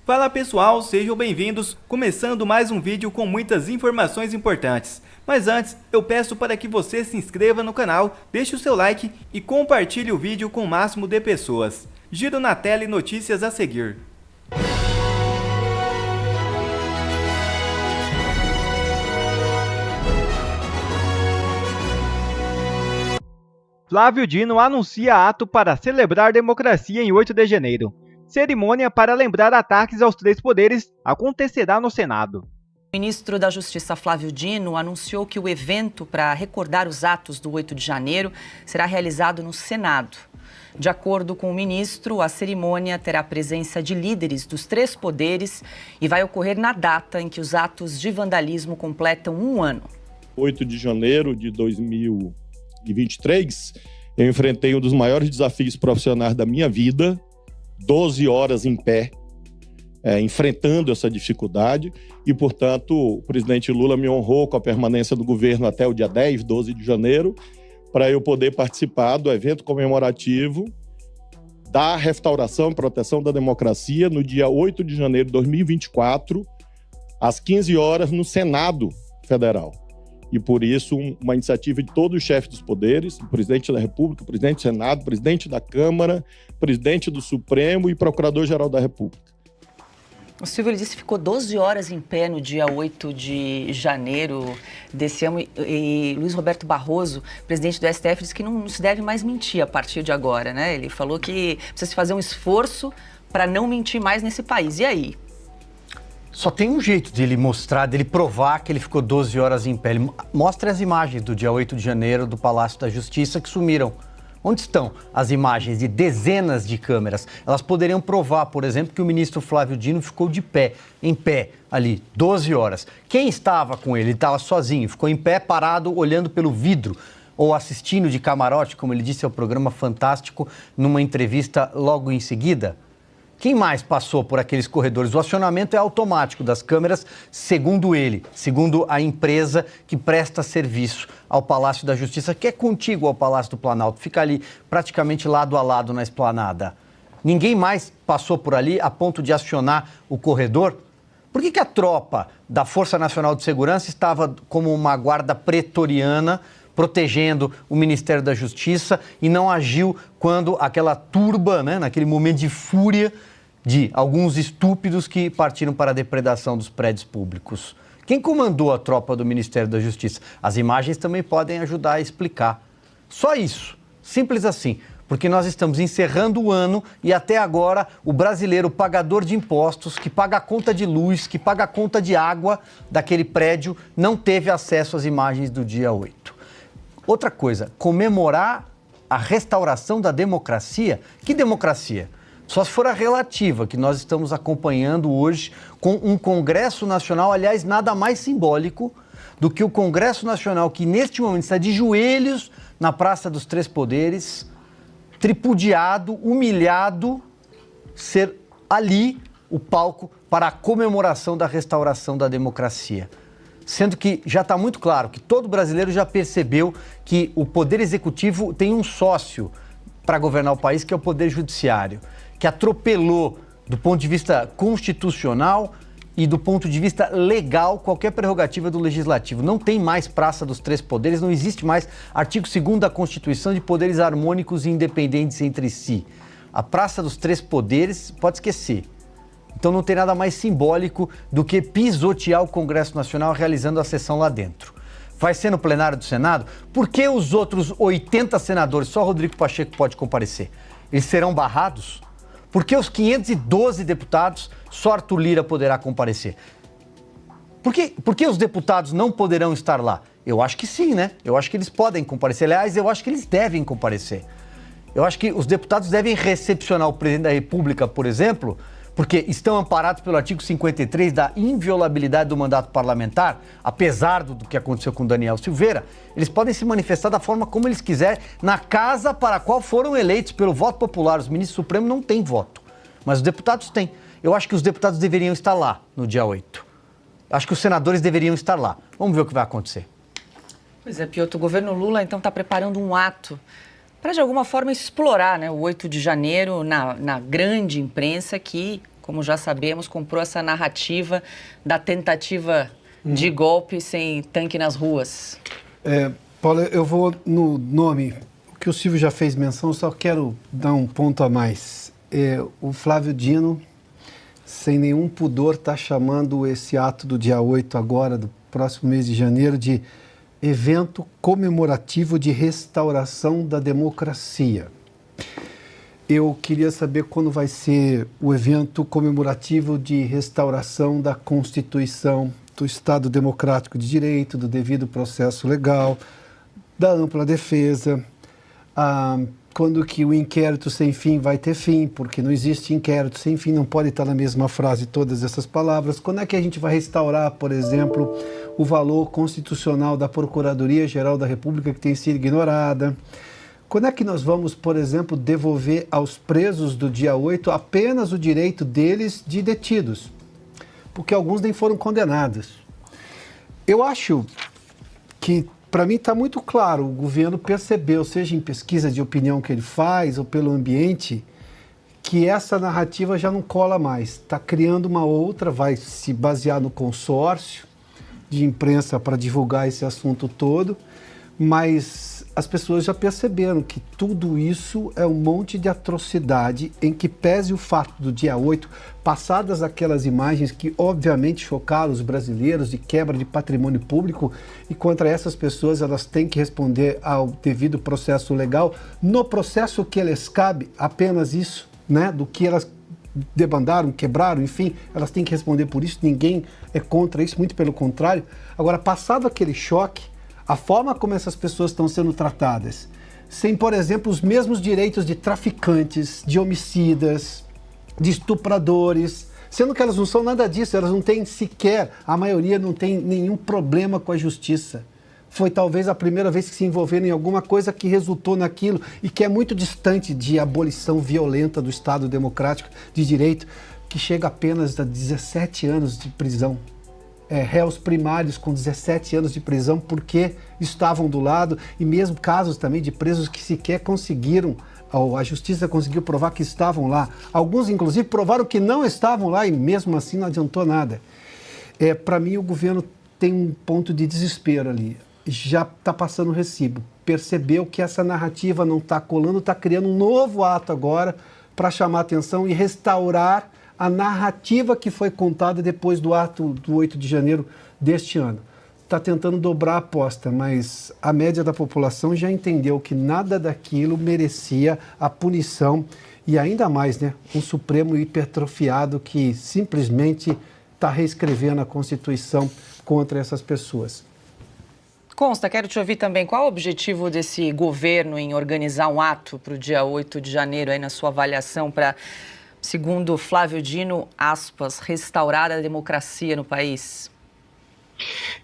Fala pessoal, sejam bem-vindos, começando mais um vídeo com muitas informações importantes. Mas antes, eu peço para que você se inscreva no canal, deixe o seu like e compartilhe o vídeo com o máximo de pessoas. Giro na tela e notícias a seguir. Flávio Dino anuncia ato para celebrar democracia em 8 de janeiro. Cerimônia para lembrar ataques aos três poderes acontecerá no Senado. O ministro da Justiça, Flávio Dino, anunciou que o evento para recordar os atos do 8 de janeiro será realizado no Senado. De acordo com o ministro, a cerimônia terá a presença de líderes dos três poderes e vai ocorrer na data em que os atos de vandalismo completam um ano. 8 de janeiro de 2023, eu enfrentei um dos maiores desafios profissionais da minha vida, 12 horas em pé, enfrentando essa dificuldade e, portanto, o presidente Lula me honrou com a permanência do governo até o dia 10, 12 de janeiro, para eu poder participar do evento comemorativo da restauração e proteção da democracia no dia 8 de janeiro de 2024, às 15 horas, no Senado Federal. E, por isso, uma iniciativa de todos os chefes dos poderes, o presidente da República, o presidente do Senado, o presidente da Câmara, o presidente do Supremo e Procurador-Geral da República. O Silvio disse que ficou 12 horas em pé no dia 8 de janeiro desse ano e Luiz Roberto Barroso, presidente do STF, disse que não se deve mais mentir a partir de agora, né? Ele falou que precisa se fazer um esforço para não mentir mais nesse país. E aí? Só tem um jeito dele mostrar, dele provar que ele ficou 12 horas em pé. Ele mostra as imagens do dia 8 de janeiro do Palácio da Justiça que sumiram. Onde estão as imagens de dezenas de câmeras? Elas poderiam provar, por exemplo, que o ministro Flávio Dino ficou de pé, em pé, ali, 12 horas. Quem estava com ele? Ele estava sozinho, ficou em pé, parado, olhando pelo vidro, ou assistindo de camarote, como ele disse ao programa Fantástico, numa entrevista logo em seguida. Quem mais passou por aqueles corredores? O acionamento é automático das câmeras, segundo ele, segundo a empresa que presta serviço ao Palácio da Justiça, que é contíguo ao Palácio do Planalto, fica ali praticamente lado a lado na esplanada. Ninguém mais passou por ali a ponto de acionar o corredor? Por que a tropa da Força Nacional de Segurança estava como uma guarda pretoriana protegendo o Ministério da Justiça e não agiu quando aquela turba, naquele momento de fúria de alguns estúpidos que partiram para a depredação dos prédios públicos? Quem comandou a tropa do Ministério da Justiça? As imagens também podem ajudar a explicar. Só isso, simples assim, porque nós estamos encerrando o ano e até agora o brasileiro pagador de impostos, que paga a conta de luz, que paga a conta de água daquele prédio, não teve acesso às imagens do dia 8. Outra coisa, comemorar a restauração da democracia. Que democracia? Só se for a relativa, que nós estamos acompanhando hoje com um Congresso Nacional, aliás, nada mais simbólico do que o Congresso Nacional, que neste momento está de joelhos na Praça dos Três Poderes, tripudiado, humilhado, ser ali o palco para a comemoração da restauração da democracia. Sendo que já está muito claro que todo brasileiro já percebeu que o Poder Executivo tem um sócio para governar o país, que é o Poder Judiciário, que atropelou, do ponto de vista constitucional e do ponto de vista legal, qualquer prerrogativa do Legislativo. Não tem mais Praça dos Três Poderes, não existe mais artigo 2º da Constituição de poderes harmônicos e independentes entre si. A Praça dos Três Poderes, pode esquecer. Então não tem nada mais simbólico do que pisotear o Congresso Nacional realizando a sessão lá dentro. Vai ser no plenário do Senado? Por que os outros 80 senadores, só Rodrigo Pacheco pode comparecer? Eles serão barrados? Por que os 512 deputados, só Arthur Lira poderá comparecer? Por que os deputados não poderão estar lá? Eu acho que sim, né? Eu acho que eles podem comparecer. Aliás, eu acho que eles devem comparecer. Eu acho que os deputados devem recepcionar o presidente da República, por exemplo, porque estão amparados pelo artigo 53 da inviolabilidade do mandato parlamentar, apesar do que aconteceu com Daniel Silveira, eles podem se manifestar da forma como eles quiserem, na casa para a qual foram eleitos pelo voto popular. Os ministros supremos não têm voto, mas os deputados têm. Eu acho que os deputados deveriam estar lá no dia 8. Acho que os senadores deveriam estar lá. Vamos ver o que vai acontecer. Pois é, Piotr, o governo Lula então está preparando um ato para, de alguma forma, explorar, o 8 de janeiro na grande imprensa que como já sabemos, comprou essa narrativa da tentativa de golpe sem tanque nas ruas. Paulo, eu vou no nome, o que o Silvio já fez menção, só quero dar um ponto a mais. O Flávio Dino, sem nenhum pudor, está chamando esse ato do dia 8 agora, do próximo mês de janeiro, de evento comemorativo de restauração da democracia. Eu queria saber quando vai ser o evento comemorativo de restauração da Constituição, do Estado Democrático de Direito, do devido processo legal, da ampla defesa, quando que o inquérito sem fim vai ter fim, porque não existe inquérito sem fim, não pode estar na mesma frase todas essas palavras. Quando é que a gente vai restaurar, por exemplo, o valor constitucional da Procuradoria-Geral da República que tem sido ignorada? Quando é que nós vamos, por exemplo, devolver aos presos do dia 8 apenas o direito deles de detidos? Porque alguns nem foram condenados. Eu acho que, para mim, está muito claro, o governo percebeu, seja em pesquisa de opinião que ele faz ou pelo ambiente, que essa narrativa já não cola mais. Está criando uma outra, vai se basear no consórcio de imprensa para divulgar esse assunto todo, mas as pessoas já perceberam que tudo isso é um monte de atrocidade, em que pese o fato do dia 8, passadas aquelas imagens que obviamente chocaram os brasileiros de quebra de patrimônio público, e contra essas pessoas elas têm que responder ao devido processo legal, no processo que lhes cabe, apenas isso, né, do que elas debandaram, quebraram, enfim, elas têm que responder por isso, ninguém é contra isso, muito pelo contrário. Agora, passado aquele choque, a forma como essas pessoas estão sendo tratadas, sem, por exemplo, os mesmos direitos de traficantes, de homicidas, de estupradores, sendo que elas não são nada disso, elas não têm sequer, a maioria não tem nenhum problema com a justiça. Foi talvez a primeira vez que se envolveram em alguma coisa que resultou naquilo e que é muito distante de abolição violenta do Estado Democrático de Direito, que chega apenas a 17 anos de prisão. Réus primários com 17 anos de prisão porque estavam do lado, e mesmo casos também de presos que sequer conseguiram, a justiça conseguiu provar que estavam lá. Alguns, inclusive, provaram que não estavam lá e mesmo assim não adiantou nada. Para mim, o governo tem um ponto de desespero ali. Já está passando o recibo. Percebeu que essa narrativa não está colando, está criando um novo ato agora para chamar atenção e restaurar a narrativa que foi contada depois do ato do 8 de janeiro deste ano. Está tentando dobrar a aposta, mas a média da população já entendeu que nada daquilo merecia a punição e ainda mais, né, um Supremo hipertrofiado que simplesmente está reescrevendo a Constituição contra essas pessoas. Consta, quero te ouvir também. Qual o objetivo desse governo em organizar um ato para o dia 8 de janeiro, aí na sua avaliação, para, segundo Flávio Dino, aspas, restaurar a democracia no país?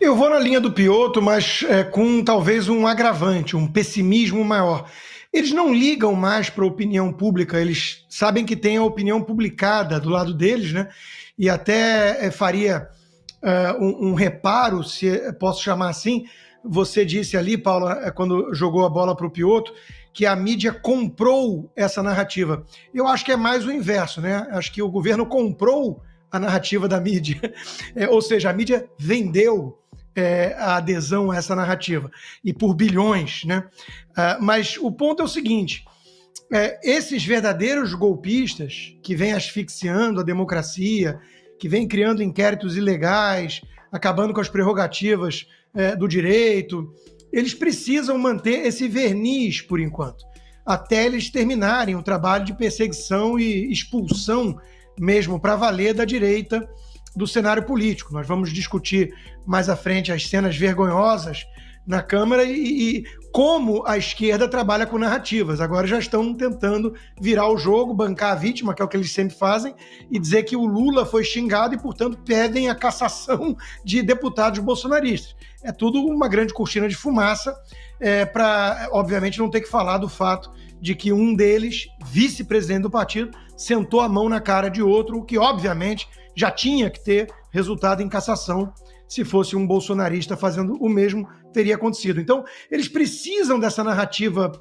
Eu vou na linha do Piotto, mas com talvez um agravante, um pessimismo maior. Eles não ligam mais para a opinião pública, eles sabem que tem a opinião publicada do lado deles, né? E até faria um reparo, se posso chamar assim. Você disse ali, Paula, quando jogou a bola para o Piotto, que a mídia comprou essa narrativa. Eu acho que é mais o inverso, né? Acho que o governo comprou a narrativa da mídia. Ou seja, a mídia vendeu a adesão a essa narrativa. E por bilhões, né? Mas o ponto é o seguinte, esses verdadeiros golpistas que vêm asfixiando a democracia, que vêm criando inquéritos ilegais, acabando com as prerrogativas do direito, eles precisam manter esse verniz por enquanto, até eles terminarem o trabalho de perseguição e expulsão mesmo para valer da direita do cenário político. Nós vamos discutir mais à frente as cenas vergonhosas na Câmara e como a esquerda trabalha com narrativas. Agora já estão tentando virar o jogo, bancar a vítima, que é o que eles sempre fazem, e dizer que o Lula foi xingado e, portanto, pedem a cassação de deputados bolsonaristas. É tudo uma grande cortina de fumaça para, obviamente, não ter que falar do fato de que um deles, vice-presidente do partido, sentou a mão na cara de outro, o que, obviamente, já tinha que ter resultado em cassação. Se fosse um bolsonarista fazendo o mesmo, teria acontecido. Então, eles precisam dessa narrativa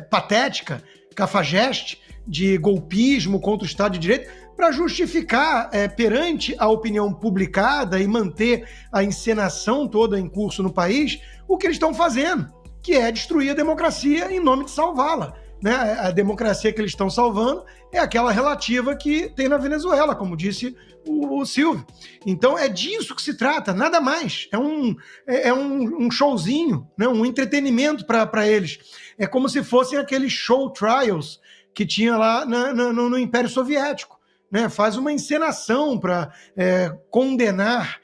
patética, cafajeste, de golpismo contra o Estado de Direito, para justificar perante a opinião publicada e manter a encenação toda em curso no país o que eles estão fazendo, que é destruir a democracia em nome de salvá-la. Né? A democracia que eles estão salvando é aquela relativa que tem na Venezuela, como disse o Silvio. Então é disso que se trata, nada mais. É um showzinho, né? Um entretenimento para eles. É como se fossem aqueles show trials que tinha lá no Império Soviético. Né? Faz uma encenação para condenar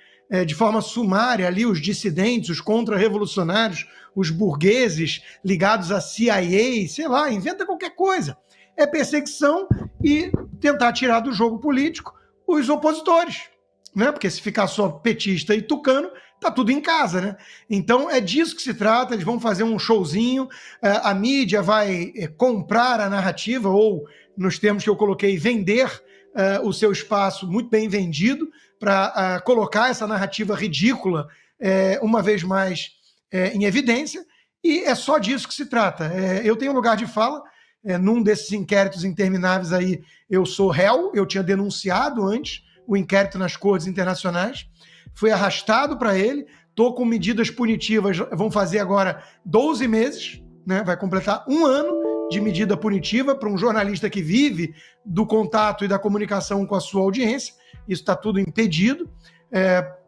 de forma sumária ali os dissidentes, os contra-revolucionários, os burgueses ligados à CIA, sei lá, inventa qualquer coisa. É perseguição e tentar tirar do jogo político os opositores, né? Porque se ficar só petista e tucano, tá tudo em casa, né? Então é disso que se trata, eles vão fazer um showzinho, a mídia vai comprar a narrativa, ou, nos termos que eu coloquei, vender o seu espaço muito bem vendido, para colocar essa narrativa ridícula, uma vez mais, em evidência, e é só disso que se trata. Eu tenho lugar de fala, num desses inquéritos intermináveis aí, eu sou réu, eu tinha denunciado antes o inquérito nas cortes internacionais, fui arrastado para ele, estou com medidas punitivas, vão fazer agora 12 meses, né? Vai completar 1 ano de medida punitiva para um jornalista que vive do contato e da comunicação com a sua audiência, isso está tudo impedido,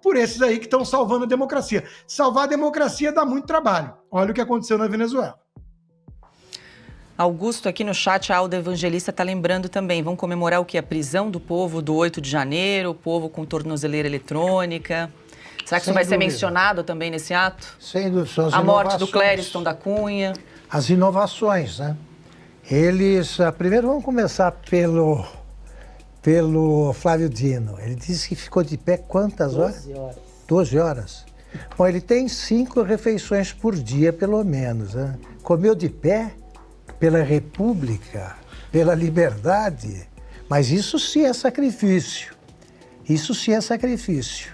por esses aí que estão salvando a democracia. Salvar a democracia dá muito trabalho. Olha o que aconteceu na Venezuela. Augusto, aqui no chat, a Alda Evangelista está lembrando também. Vão comemorar o quê? A prisão do povo do 8 de janeiro, o povo com tornozeleira eletrônica. Será que isso vai ser mencionado também nesse ato? Sem dúvida. A morte do Clériston da Cunha. As inovações, né? Eles, primeiro vamos começar pelo Flávio Dino. Ele disse que ficou de pé quantas horas? 12 horas. 12 horas? Bom, ele tem 5 refeições por dia, pelo menos, né? Comeu de pé pela República, pela liberdade, mas isso sim é sacrifício. Isso sim é sacrifício.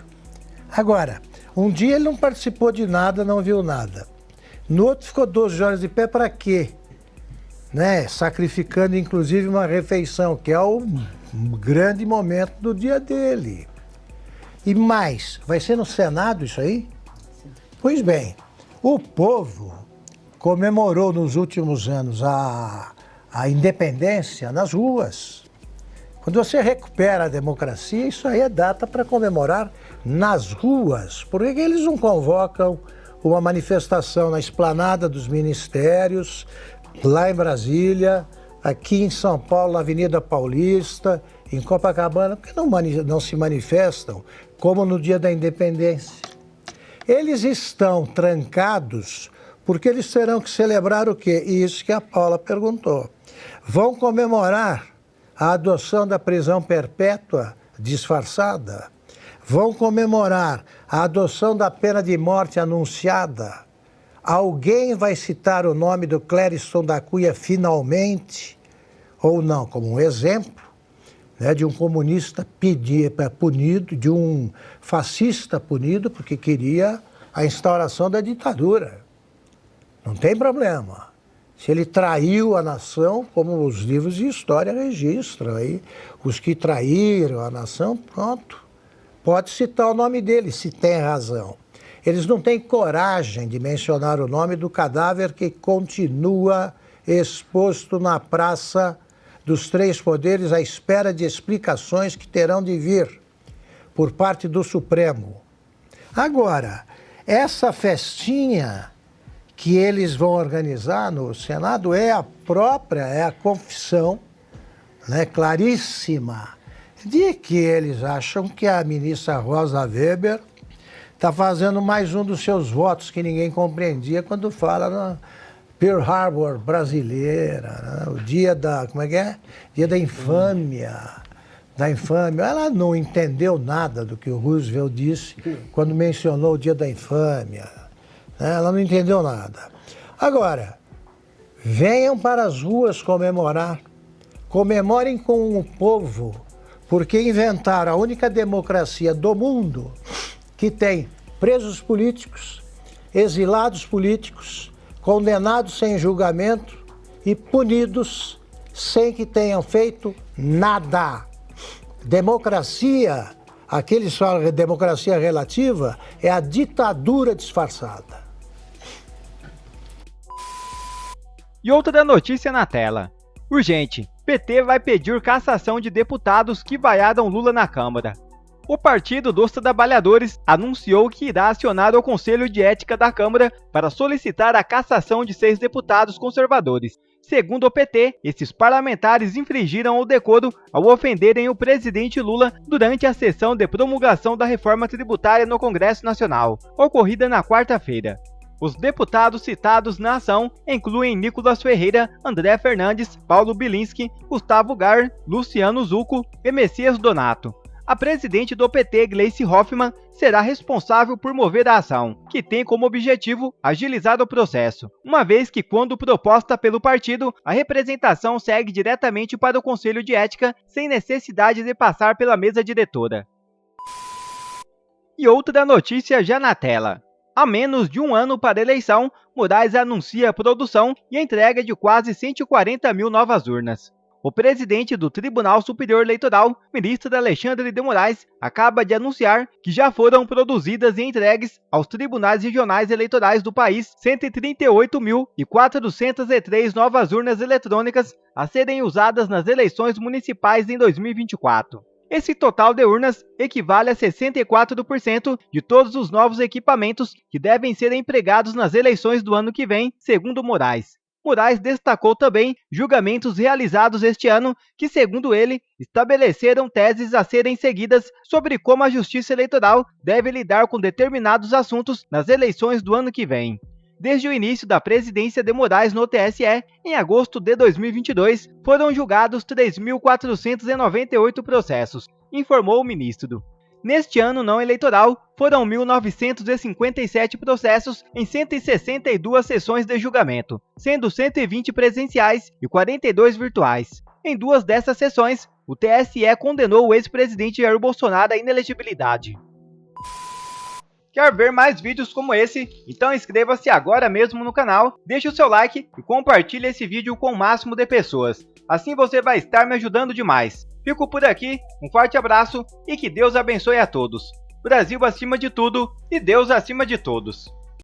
Agora, um dia ele não participou de nada, não viu nada. No outro ficou 12 horas de pé para quê? Né? Sacrificando inclusive uma refeição, que é o grande momento do dia dele. E mais, vai ser no Senado isso aí? Pois bem, o povo comemorou nos últimos anos a independência nas ruas. Quando você recupera a democracia, isso aí é data para comemorar nas ruas. Por que eles não convocam uma manifestação na esplanada dos ministérios, lá em Brasília, aqui em São Paulo, na Avenida Paulista, em Copacabana? Por que não se manifestam como no dia da independência? Eles estão trancados porque eles terão que celebrar o quê? Isso que a Paula perguntou. Vão comemorar a adoção da prisão perpétua disfarçada? Vão comemorar a adoção da pena de morte anunciada? Alguém vai citar o nome do Clériston da Cunha finalmente? Ou não? Como um exemplo, né, de um comunista punido, de um fascista punido porque queria a instauração da ditadura. Não tem problema. Se ele traiu a nação, como os livros de história registram aí, os que traíram a nação, pronto. Pode citar o nome dele, se tem razão. Eles não têm coragem de mencionar o nome do cadáver que continua exposto na Praça dos Três Poderes à espera de explicações que terão de vir por parte do Supremo. Agora, essa festinha que eles vão organizar no Senado é a confissão, né, claríssima, de que eles acham que a ministra Rosa Weber está fazendo mais um dos seus votos que ninguém compreendia quando fala na Pearl Harbor brasileira, né, o dia da, como é que é? Dia da infâmia. Ela não entendeu nada do que o Roosevelt disse quando mencionou o dia da infâmia. Ela não entendeu nada. Agora, venham para as ruas comemorar. Comemorem com o povo, porque inventaram a única democracia do mundo que tem presos políticos, exilados políticos, condenados sem julgamento e punidos sem que tenham feito nada. Democracia, aqueles falam que democracia relativa, é a ditadura disfarçada. E outra notícia na tela. Urgente, PT vai pedir cassação de deputados que vaiaram Lula na Câmara. O Partido dos Trabalhadores anunciou que irá acionar o Conselho de Ética da Câmara para solicitar a cassação de 6 deputados conservadores. Segundo o PT, esses parlamentares infringiram o decoro ao ofenderem o presidente Lula durante a sessão de promulgação da reforma tributária no Congresso Nacional, ocorrida na quarta-feira. Os deputados citados na ação incluem Nicolas Ferreira, André Fernandes, Paulo Bilinski, Gustavo Gar, Luciano Zucco e Messias Donato. A presidente do PT, Gleice Hoffmann, será responsável por mover a ação, que tem como objetivo agilizar o processo, uma vez que, quando proposta pelo partido, a representação segue diretamente para o Conselho de Ética, sem necessidade de passar pela mesa diretora. E outra notícia já na tela. Há menos de um ano para a eleição, Moraes anuncia a produção e a entrega de quase 140 mil novas urnas. O presidente do Tribunal Superior Eleitoral, ministro Alexandre de Moraes, acaba de anunciar que já foram produzidas e entregues aos tribunais regionais eleitorais do país 138.403 novas urnas eletrônicas a serem usadas nas eleições municipais em 2024. Esse total de urnas equivale a 64% de todos os novos equipamentos que devem ser empregados nas eleições do ano que vem, segundo Moraes. Moraes destacou também julgamentos realizados este ano que, segundo ele, estabeleceram teses a serem seguidas sobre como a Justiça Eleitoral deve lidar com determinados assuntos nas eleições do ano que vem. Desde o início da presidência de Moraes no TSE, em agosto de 2022, foram julgados 3.498 processos, informou o ministro. Neste ano não eleitoral, foram 1.957 processos em 162 sessões de julgamento, sendo 120 presenciais e 42 virtuais. Em 2 dessas sessões, o TSE condenou o ex-presidente Jair Bolsonaro à inelegibilidade. Quer ver mais vídeos como esse? Então inscreva-se agora mesmo no canal, deixe o seu like e compartilhe esse vídeo com o máximo de pessoas. Assim você vai estar me ajudando demais. Fico por aqui, um forte abraço e que Deus abençoe a todos. Brasil acima de tudo e Deus acima de todos.